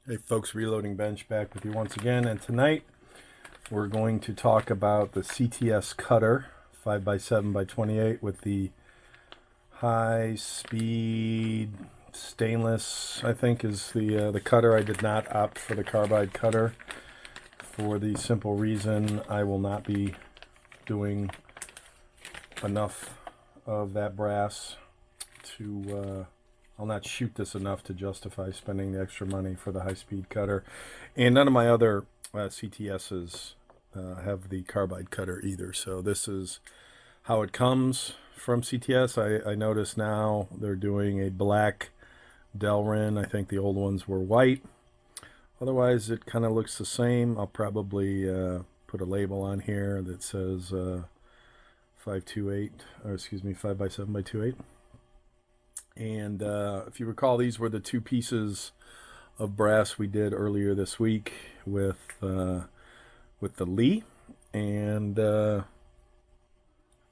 Hey folks, Reloading Bench back with you once again, and tonight we're going to talk about the CTS cutter 5x7x28 with the high speed stainless, I think is the cutter. I did not opt for the carbide cutter for the simple reason I will not be doing enough of that brass to I'll not shoot this enough to justify spending the extra money for the high-speed cutter. And none of my other CTSs have the carbide cutter either. So this is how it comes from CTS. I notice now they're doing a black Delrin. I think the old ones were white. Otherwise, it kind of looks the same. I'll probably put a label on here that says 528, or excuse me, 5x7x28. And if you recall, these were the two pieces of brass we did earlier this week with the Lee, and I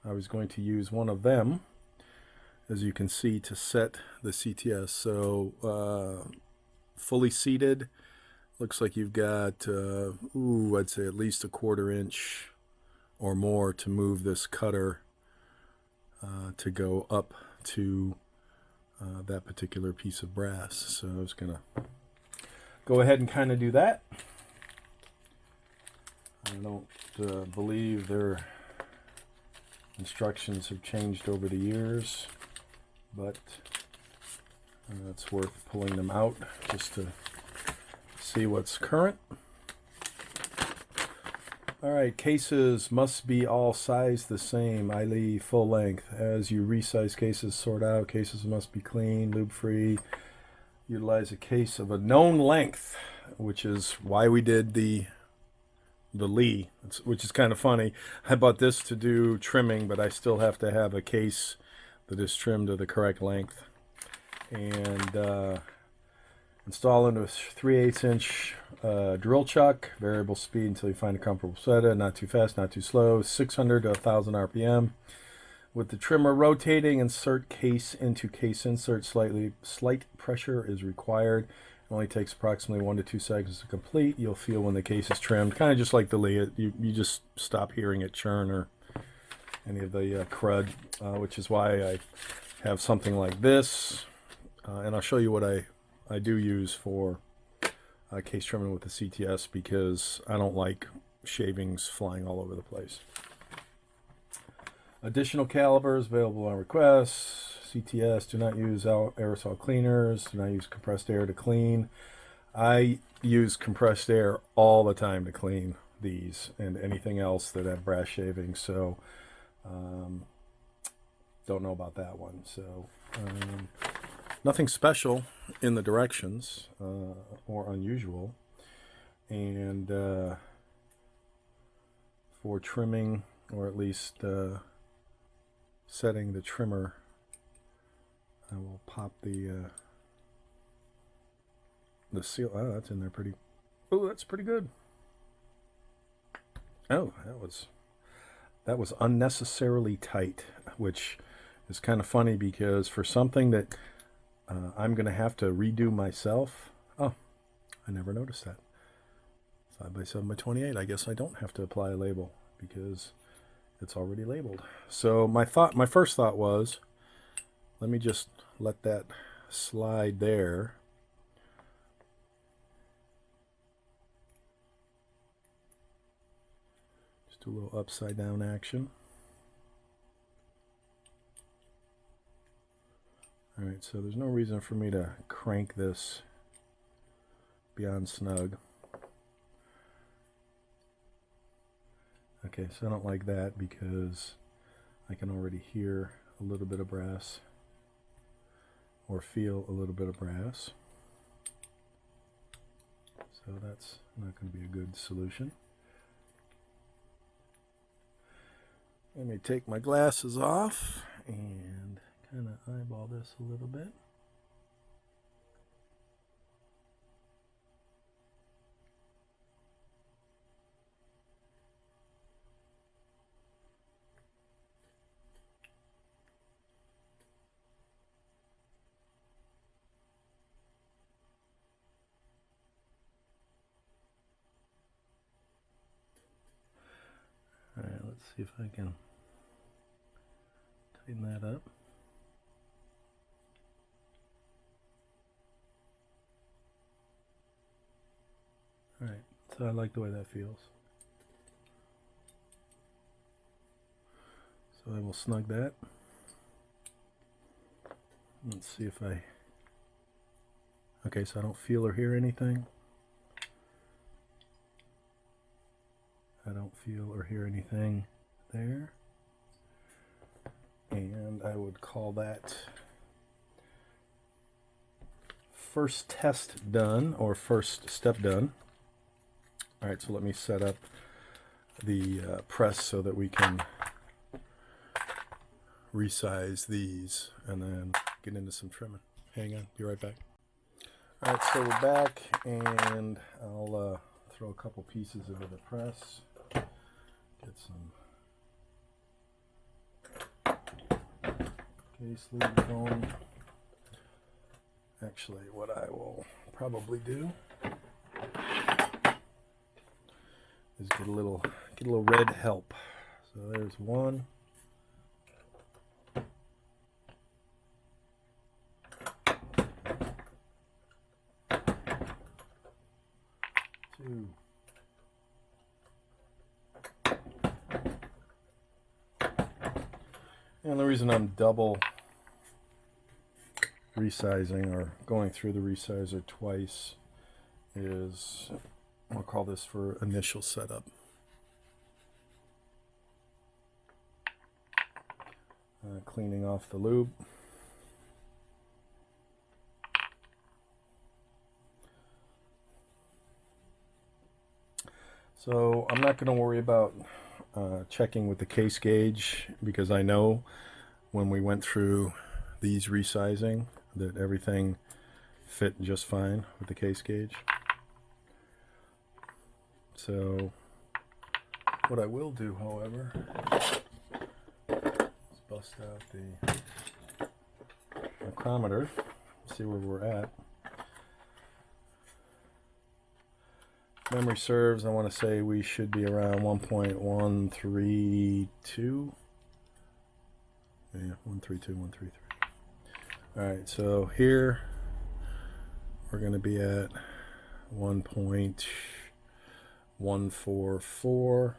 was going to use one of them, as you can see, to set the CTS. So fully seated, looks like you've got I'd say at least a 1/4 inch or more to move this cutter to go up to that particular piece of brass. So I was gonna go ahead and kind of do that. I don't believe their instructions have changed over the years, but it's worth pulling them out just to see what's current. Alright, cases must be all sized the same, i.e. full length. As you resize cases, sort out, cases must be clean, lube free. Utilize a case of a known length, which is why we did the Lee, which is kind of funny. I bought this to do trimming, but I still have to have a case that is trimmed to the correct length. And install into a 3/8 inch drill chuck, variable speed until you find a comfortable setup, not too fast, not too slow, 600 to 1000 RPM. With the trimmer rotating, insert case into case insert. Slight pressure is required. It only takes approximately 1 to 2 seconds to complete. You'll feel when the case is trimmed, kind of just like the Lee. You just stop hearing it churn or any of the crud, which is why I have something like this. And I'll show you what I do use for case trimming with the CTS, because I don't like shavings flying all over the place. Additional calibers available on request. CTS, do not use aerosol cleaners. Do not use compressed air to clean. I use compressed air all the time to clean these and anything else that have brass shavings. So don't know about that one. So nothing special in the directions or unusual. And for trimming, or at least setting the trimmer, I will pop the seal. Oh, that's in there pretty. Oh, that's pretty good. Oh, that was unnecessarily tight, which is kind of funny, because for something that I'm going to have to redo myself. Oh, I never noticed that. 5x7x28. I guess I don't have to apply a label because it's already labeled. So my first thought was, let me just let that slide there. Just do a little upside down action. Alright, so there's no reason for me to crank this beyond snug. Okay, so I don't like that because I can already hear a little bit of brass, or feel a little bit of brass. So that's not going to be a good solution. Let me take my glasses off and kind of eyeball this a little bit. See if I can tighten that up. Alright, so I like the way that feels. So I will snug that. Let's see if I... Okay, so I don't feel or hear anything. I don't feel or hear anything there. And I would call that first test done, or first step done. Alright, so let me set up the press so that we can resize these and then get into some trimming. Hang on, be right back. Alright, so we're back, and I'll throw a couple pieces into the press. Get some case lead going. Actually, what I will probably do is get a little red help. So there's one. Two. And the reason I'm double resizing or going through the resizer twice is, I'll call this for initial setup. Cleaning off the lube. So I'm not going to worry about checking with the case gauge, because I know when we went through these resizing that everything fit just fine with the case gauge. So what I will do, however, is bust out the micrometer, see where we're at. Memory serves, I want to say we should be around 1.132. Yeah, 132, 133. Alright, so here we're going to be at 1.144.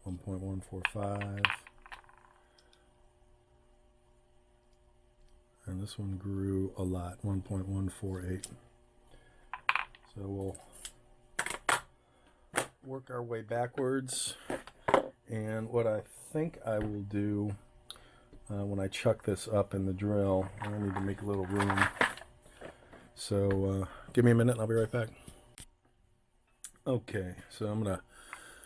1.145. And this one grew a lot, 1.148. So we'll work our way backwards. And what I think I will do when I chuck this up in the drill, I need to make a little room. So give me a minute and I'll be right back. Okay, so I'm going to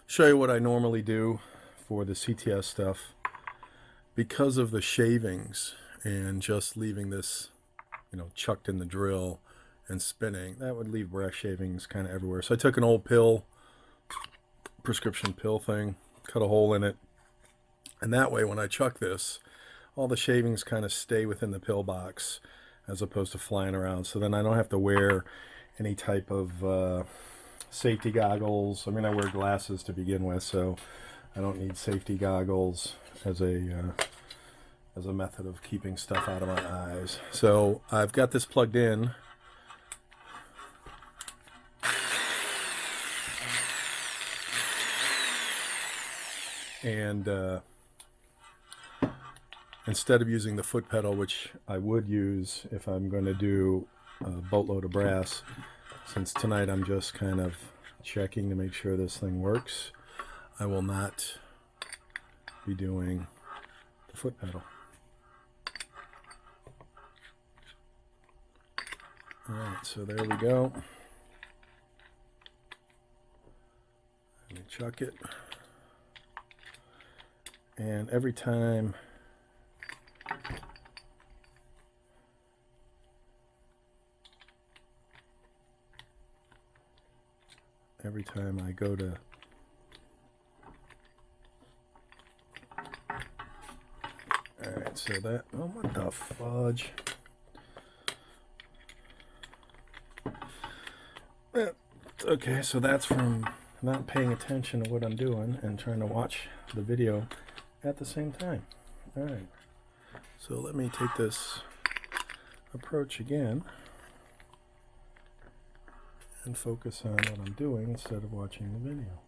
show you what I normally do for the CTS stuff. Because of the shavings and just leaving this, chucked in the drill and spinning, that would leave brass shavings kind of everywhere. So I took an old pill, prescription pill thing, cut a hole in it, and that way when I chuck this, all the shavings kind of stay within the pill box as opposed to flying around. So then I don't have to wear any type of safety goggles. I mean, I wear glasses to begin with, so I don't need safety goggles as a method of keeping stuff out of my eyes. So I've got this plugged in. And instead of using the foot pedal, which I would use if I'm going to do a boatload of brass, since tonight I'm just kind of checking to make sure this thing works, I will not be doing the foot pedal. Alright, so there we go. Let me chuck it. And every time I go to alright, so that, oh, what the fudge. Okay, so that's from not paying attention to what I'm doing and trying to watch the video at the same time. All right, so let me take this approach again and focus on what I'm doing instead of watching the video.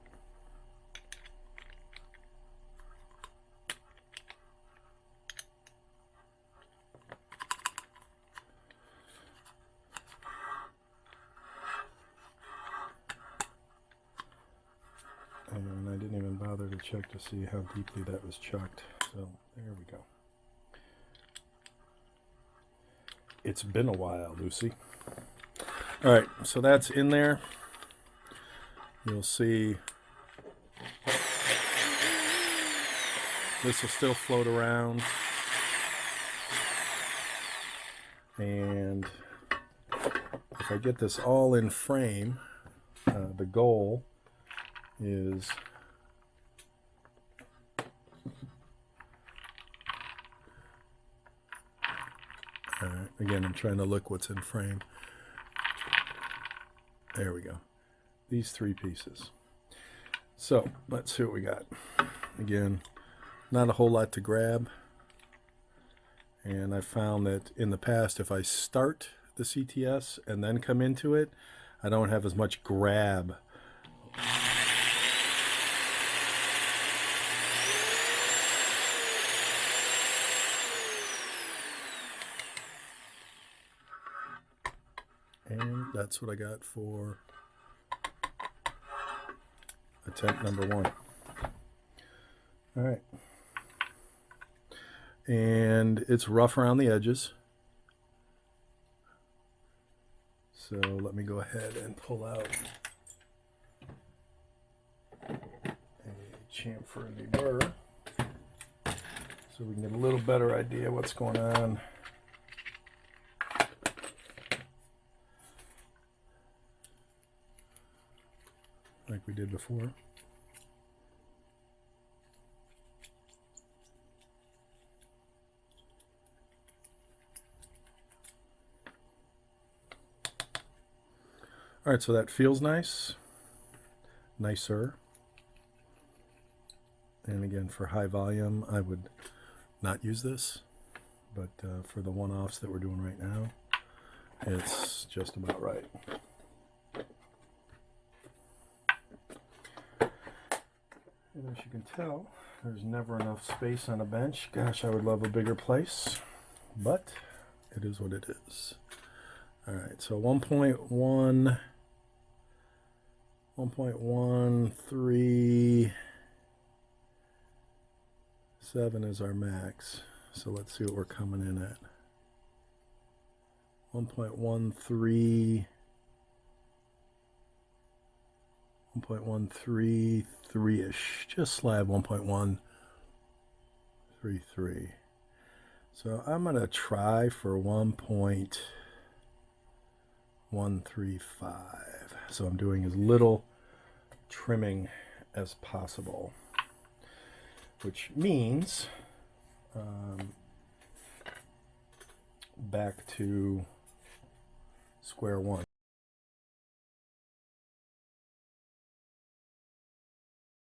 And I didn't even bother to check to see how deeply that was chucked. So there we go. It's been a while, Lucy. All right, so that's in there. You'll see this will still float around. And if I get this all in frame, the goal is again, I'm trying to look what's in frame. There we go. These three pieces. So let's see what we got. Again, not a whole lot to grab. And I found that in the past, if I start the CTS and then come into it, I don't have as much grab. And that's what I got for attempt number 1. All right. And it's rough around the edges. So let me go ahead and pull out a chamfer burr so we can get a little better idea what's going on. Like we did before. All right, so that feels nice, nicer. And again, for high volume, I would not use this, but for the one-offs that we're doing right now, it's just about right. And as you can tell, there's never enough space on a bench. Gosh, I would love a bigger place, but it is what it is. All right, so 1.13 7 is our max. So let's see what we're coming in at. 1.133-ish, just slab 1.133. So I'm going to try for 1.135. So I'm doing as little trimming as possible, which means back to square one.